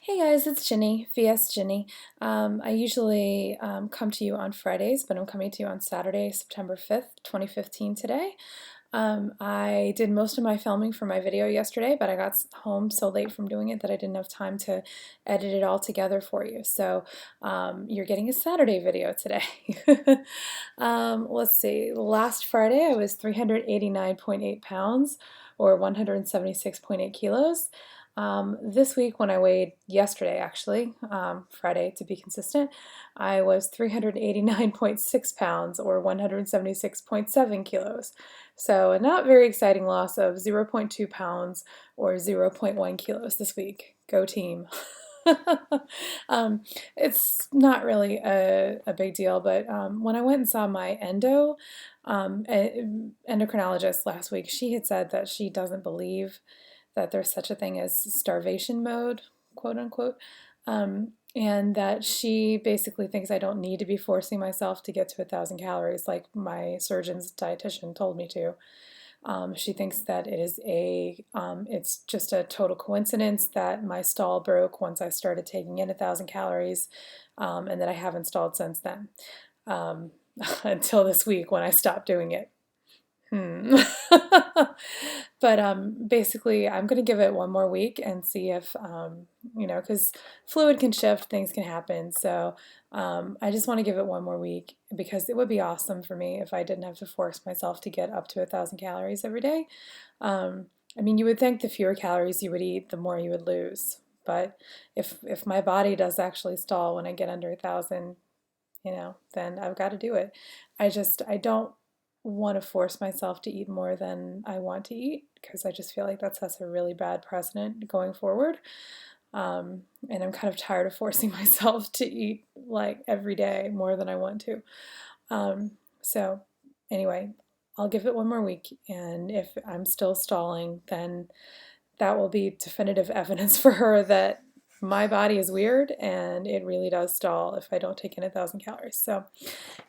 Hey guys, it's Ginny, VSGinny. I usually come to you on Fridays, but I'm coming to you on Saturday, September 5th, 2015 today. I did most of my filming for my video yesterday, but I got home so late from doing it that I didn't have time to edit it all together for you. So you're getting a Saturday video today. Let's see, last Friday I was 389.8 pounds or 176.8 kilos. This week, when I weighed yesterday, actually, Friday to be consistent, I was 389.6 pounds or 176.7 kilos. So, a not very exciting loss of 0.2 pounds or zero point 0.1 kilos this week. Go team. um, it's not really a big deal, but when I went and saw my endocrinologist last week, she had said that she doesn't believe that there's such a thing as starvation mode, quote unquote, and that she basically thinks I don't need to be forcing myself to get to 1,000 calories like my surgeon's dietitian told me to. She thinks that it's just a total coincidence that my stall broke once I started taking in 1,000 calories, and that I haven't stalled since then, until this week when I stopped doing it. But basically, I'm going to give it one more week and see if, because fluid can shift, things can happen. So I just want to give it one more week because it would be awesome for me if I didn't have to force myself to get up to 1,000 calories every day. I mean, you would think the fewer calories you would eat, the more you would lose. But if my body does actually stall when I get under 1,000, then I've got to do it. I don't want to force myself to eat more than I want to eat because I just feel like that sets a really bad precedent going forward. And I'm kind of tired of forcing myself to eat like every day more than I want to. So anyway, I'll give it one more week, and if I'm still stalling, then that will be definitive evidence for her that my body is weird and it really does stall if I don't take in 1,000 calories. So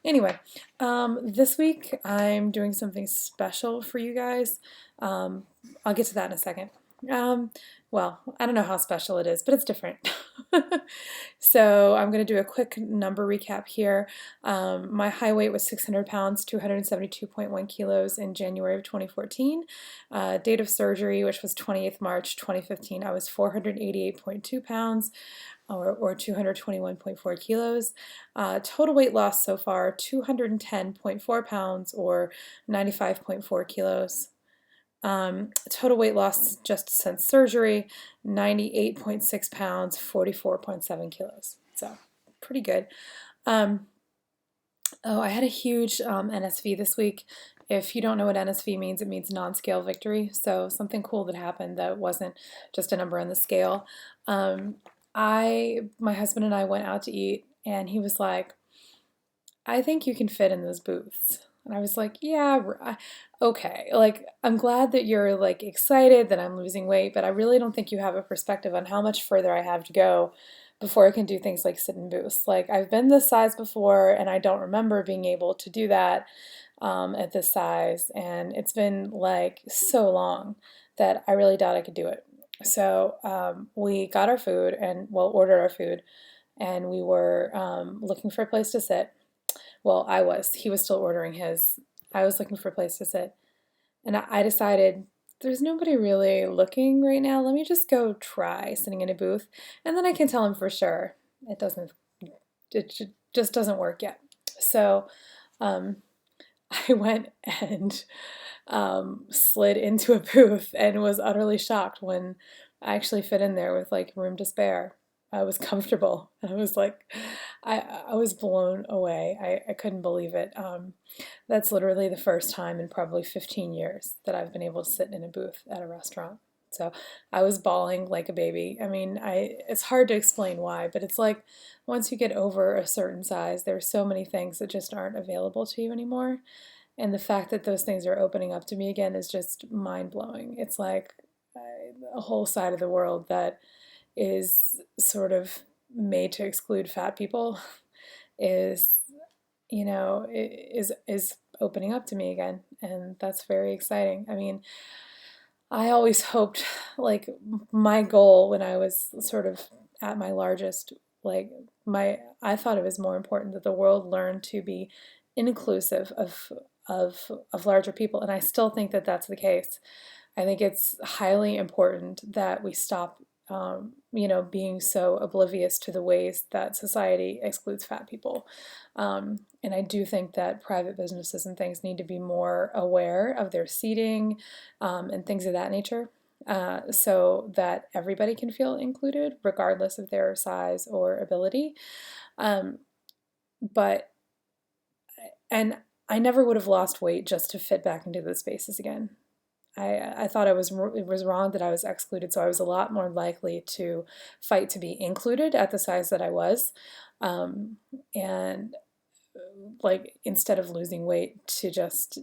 anyway, this week I'm doing something special for you guys. Um, I'll get to that in a second. Um, well, I don't know how special it is, but it's different. So I'm going to do a quick number recap here. My high weight was 600 pounds, 272.1 kilos in January of 2014. Date of surgery, which was 28th March 2015, I was 488.2 pounds or 221.4 kilos. Total weight loss so far, 210.4 pounds or 95.4 kilos. Total weight loss just since surgery, 98.6 pounds, 44.7 kilos. So pretty good. I had a huge NSV this week. If you don't know what NSV means, it means non-scale victory. So something cool that happened that wasn't just a number on the scale. My husband and I went out to eat, and he was like, I think you can fit in those booths. And I was like, yeah, okay. Like, I'm glad that you're like excited that I'm losing weight, but I really don't think you have a perspective on how much further I have to go before I can do things like sit in booths. Like, I've been this size before, and I don't remember being able to do that at this size. And it's been like so long that I really doubt I could do it. So we got our food and, well, ordered our food, and we were looking for a place to sit. Well, I was. He was still ordering his. I was looking for a place to sit. And I decided there's nobody really looking right now. Let me just go try sitting in a booth. And then I can tell him for sure. It just doesn't work yet. So um, I went and slid into a booth and was utterly shocked when I actually fit in there with like room to spare. I was comfortable. I was like, I was blown away. I couldn't believe it. That's literally the first time in probably 15 years that I've been able to sit in a booth at a restaurant. So I was bawling like a baby. I mean, it's hard to explain why, but it's like once you get over a certain size, there's so many things that just aren't available to you anymore. And the fact that those things are opening up to me again is just mind blowing. It's like a whole side of the world that is sort of made to exclude fat people is, is opening up to me again, and that's very exciting. I mean, I always hoped, like, my goal when I was sort of at my largest, like I thought it was more important that the world learn to be inclusive of larger people, and I still think that that's the case. I think it's highly important that we stop, being so oblivious to the ways that society excludes fat people. And I do think that private businesses and things need to be more aware of their seating, and things of that nature, so that everybody can feel included, regardless of their size or ability. Um, but, and I never would have lost weight just to fit back into those spaces again. I thought it was wrong that I was excluded, so I was a lot more likely to fight to be included at the size that I was, and like instead of losing weight to just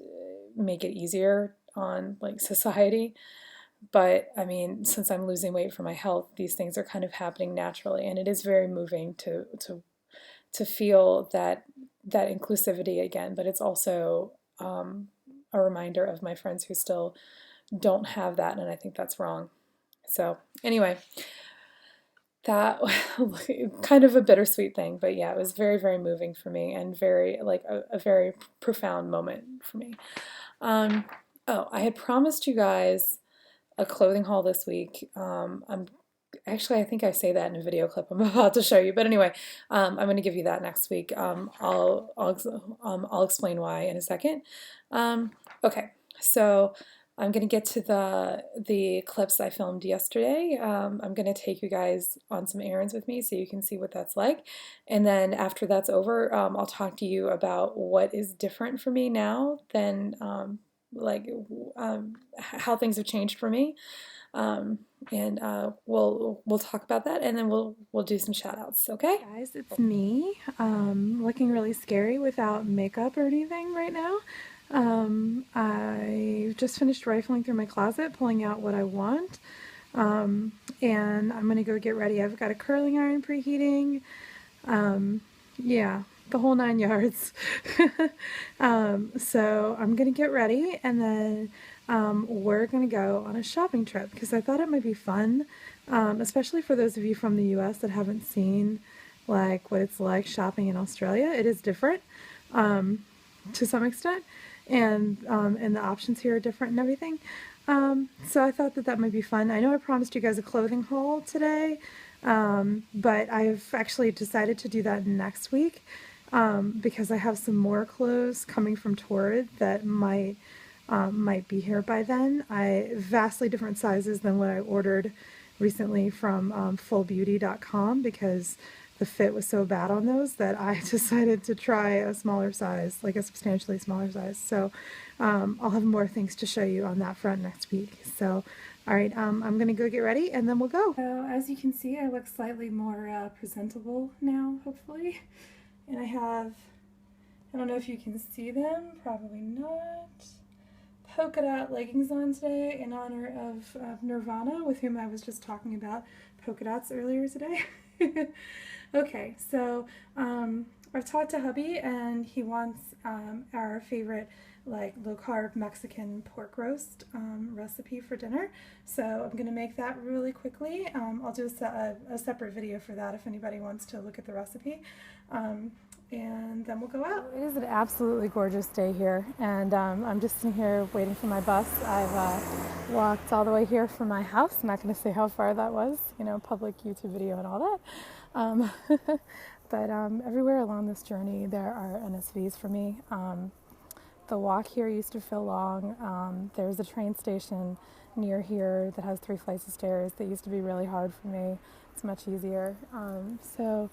make it easier on like society. But I mean, since I'm losing weight for my health, these things are kind of happening naturally, and it is very moving to feel that inclusivity again. But it's also a reminder of my friends who still don't have that, and I think that's wrong. So anyway, that kind of a bittersweet thing, but yeah, it was very, very moving for me, and very like a very profound moment for me. Oh, I had promised you guys a clothing haul this week. Actually, I think I say that in a video clip I'm about to show you. But anyway, I'm going to give you that next week. I'll explain why in a second. Okay, so I'm going to get to the clips I filmed yesterday. I'm going to take you guys on some errands with me so you can see what that's like. And then after that's over, I'll talk to you about what is different for me now than how things have changed for me. And we'll talk about that, and then we'll do some shout outs, okay? Guys, it's me, looking really scary without makeup or anything right now. I just finished rifling through my closet, pulling out what I want, and I'm gonna go get ready. I've got a curling iron preheating, yeah, the whole 9 yards. So I'm gonna get ready, and then we're gonna go on a shopping trip because I thought it might be fun, especially for those of you from the US that haven't seen like what it's like shopping in Australia. It is different, to some extent, and the options here are different and everything. So I thought that might be fun. I know I promised you guys a clothing haul today, but I've actually decided to do that next week, because I have some more clothes coming from Torrid that might be here by then. Vastly different sizes than what I ordered recently from fullbeauty.com, because the fit was so bad on those that I decided to try a smaller size, like a substantially smaller size. So I'll have more things to show you on that front next week. So all right, I'm gonna go get ready and then we'll go. So as you can see, I look slightly more presentable now, hopefully. And I don't know if you can see them, probably not, polka dot leggings on today in honor of Nirvana, with whom I was just talking about polka dots earlier today. Okay, so I've talked to hubby, and he wants our favorite like low-carb Mexican pork roast recipe for dinner. So I'm going to make that really quickly. I'll do a separate video for that if anybody wants to look at the recipe. And then we'll go out. It is an absolutely gorgeous day here, and I'm just sitting here waiting for my bus. I've walked all the way here from my house. I'm not going to say how far that was, public YouTube video and all that. But everywhere along this journey there are NSVs for me. The walk here used to feel long. There's a train station near here that has 3 flights of stairs that used to be really hard for me. It's much easier. So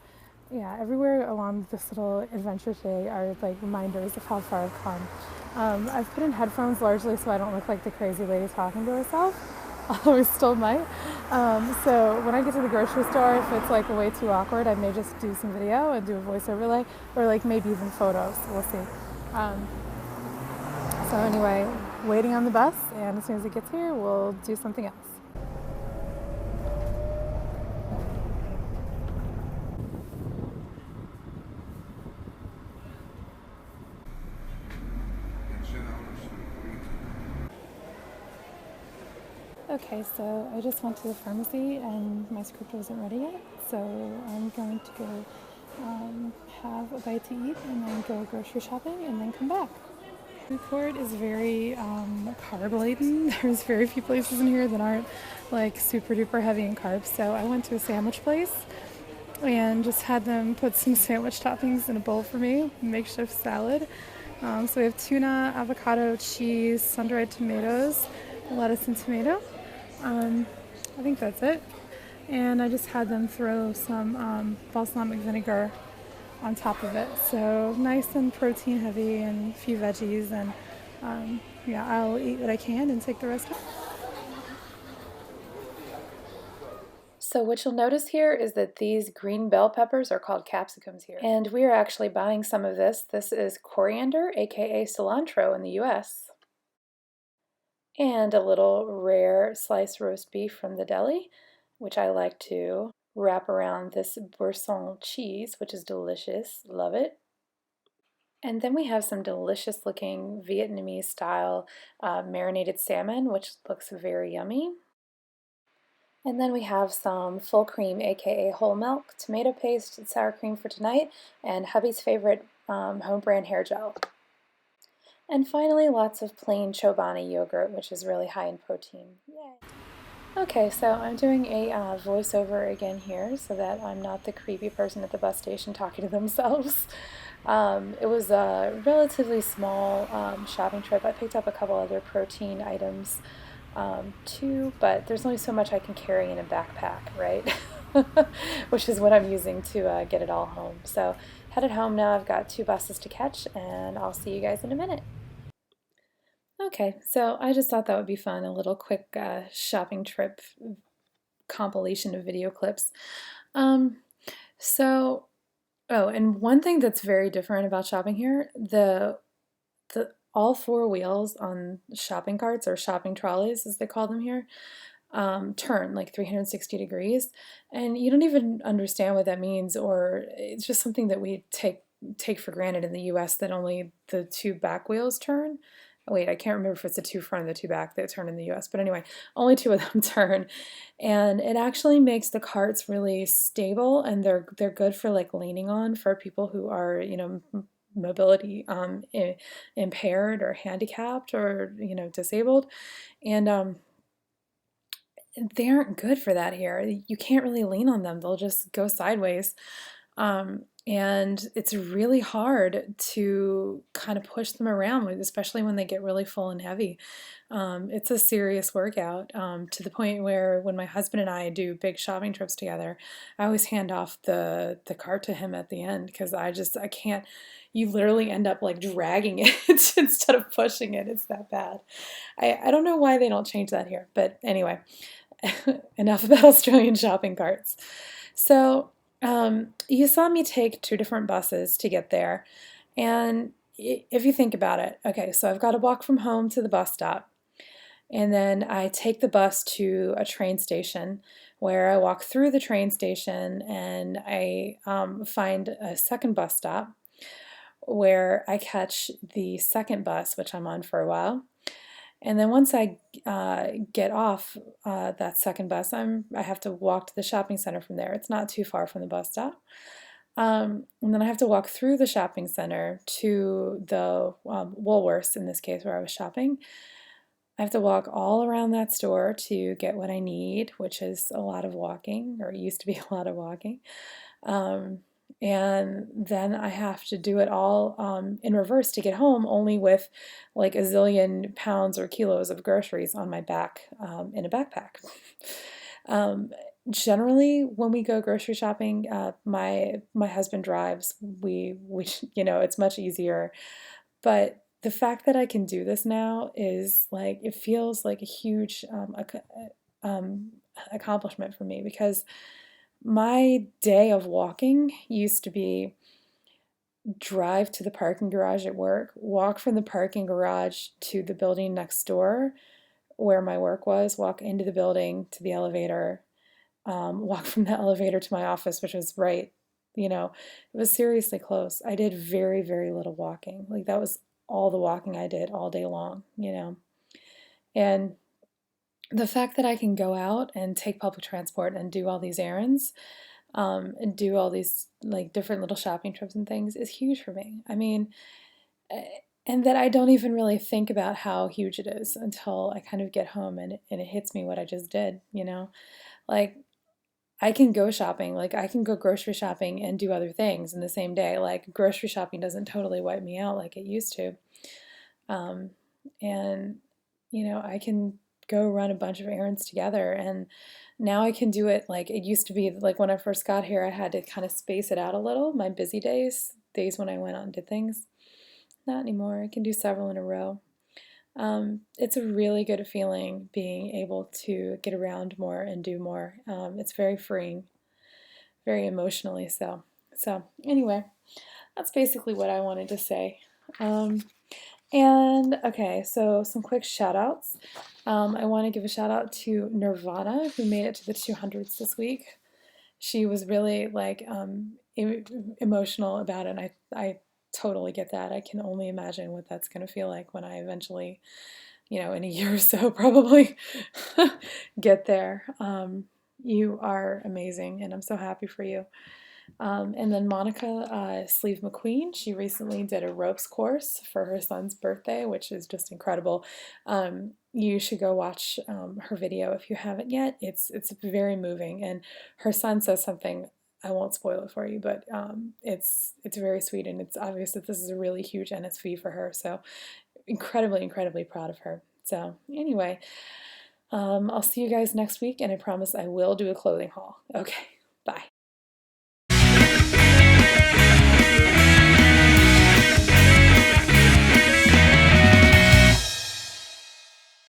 yeah, everywhere along this little adventure today are like reminders of how far I've come. I've put in headphones largely so I don't look like the crazy lady talking to herself, although I still might. So when I get to the grocery store, if it's like way too awkward, I may just do some video and do a voice overlay, or like maybe even photos. We'll see. So anyway, waiting on the bus, and as soon as it gets here, we'll do something else. Okay, so I just went to the pharmacy and my script wasn't ready yet, so I'm going to go have a bite to eat and then go grocery shopping and then come back. Food court is very carb laden. There's very few places in here that aren't like super duper heavy in carbs, so I went to a sandwich place and just had them put some sandwich toppings in a bowl for me, makeshift salad. So we have tuna, avocado, cheese, sun-dried tomatoes, lettuce and tomato. I think that's it. And I just had them throw some balsamic vinegar on top of it. So nice and protein heavy and a few veggies. And yeah, I'll eat what I can and take the rest home. So what you'll notice here is that these green bell peppers are called capsicums here. And we are actually buying some of this. This is coriander, aka cilantro in the US. And a little rare sliced roast beef from the deli, which I like to wrap around this Boursin cheese, which is delicious. Love it. And then we have some delicious looking Vietnamese style marinated salmon, which looks very yummy. And then we have some full cream, aka whole milk, tomato paste, and sour cream for tonight, and hubby's favorite home brand hair gel. And finally, lots of plain Chobani yogurt, which is really high in protein. Yay! Okay, so I'm doing a voiceover again here so that I'm not the creepy person at the bus station talking to themselves. It was a relatively small shopping trip. I picked up a couple other protein items too, but there's only so much I can carry in a backpack, right? Which is what I'm using to get it all home. So headed home now. I've got 2 buses to catch, and I'll see you guys in a minute. Okay, so I just thought that would be fun, a little quick shopping trip compilation of video clips. Um, so, oh, and one thing that's very different about shopping here, the all 4 wheels on shopping carts or shopping trolleys, as they call them here, turn like 360 degrees, and you don't even understand what that means, or it's just something that we take for granted in the US that only the 2 back wheels turn. Wait, I can't remember if it's the 2 front and the 2 back that turn in the US, but anyway, only 2 of them turn, and it actually makes the carts really stable, and they're good for like leaning on for people who are, you know, mobility impaired or handicapped or, you know, disabled, and they aren't good for that here. You can't really lean on them. They'll just go sideways. And it's really hard to kind of push them around, especially when they get really full and heavy. It's a serious workout, to the point where when my husband and I do big shopping trips together, I always hand off the cart to him at the end because I can't. You literally end up like dragging it instead of pushing it. It's that bad. I don't know why they don't change that here, but anyway. Enough about Australian shopping carts. So you saw me take 2 different buses to get there. And if you think about it, okay, so I've got to walk from home to the bus stop. And then I take the bus to a train station where I walk through the train station and I find a second bus stop where I catch the second bus, which I'm on for a while. And then once I get off that second bus, I have to walk to the shopping center from there. It's not too far from the bus stop. And then I have to walk through the shopping center to the Woolworths, in this case, where I was shopping. I have to walk all around that store to get what I need, which is a lot of walking, or it used to be a lot of walking. And then I have to do it all in reverse to get home, only with like a zillion pounds or kilos of groceries on my back in a backpack. Generally, when we go grocery shopping, my husband drives. We you know, it's much easier. But the fact that I can do this now is like, it feels like a huge accomplishment for me, because my day of walking used to be drive to the parking garage at work, walk from the parking garage to the building next door where my work was, walk into the building to the elevator, walk from the elevator to my office, which was right, you know, it was seriously close. I did very, very little walking. Like that was all the walking I did all day long, you know. And the fact that I can go out and take public transport and do all these errands, and do all these like different little shopping trips and things is huge for me. I mean, eh, and that I don't even really think about how huge it is until I kind of get home and it hits me what I just did, you know? Like, I can go shopping, like, I can go grocery shopping and do other things in the same day. Like, grocery shopping doesn't totally wipe me out like it used to. Um, and, I can go run a bunch of errands together. And now I can do it like it used to be. Like when I first got here, I had to kind of space it out a little, my busy days when I went out and did things. Not anymore. I can do several in a row. It's a really good feeling being able to get around more and do more. It's very freeing, very emotionally so. So, anyway, that's basically what I wanted to say. Um, and okay, so some quick shout outs. I want to give a shout out to Nirvana, who made it to the 200s this week. She was really like emotional about it. And I totally get that. I can only imagine what that's going to feel like when I eventually, in a year or so, probably get there. You are amazing, and I'm so happy for you. And then Monica Sleeve McQueen, she recently did a ropes course for her son's birthday, which is just incredible. You should go watch her video if you haven't yet. It's very moving, and her son says something. I won't spoil it for you, but it's very sweet, and it's obvious that this is a really huge NSV for her. So incredibly, incredibly proud of her. So anyway, I'll see you guys next week, and I promise I will do a clothing haul. Okay, bye.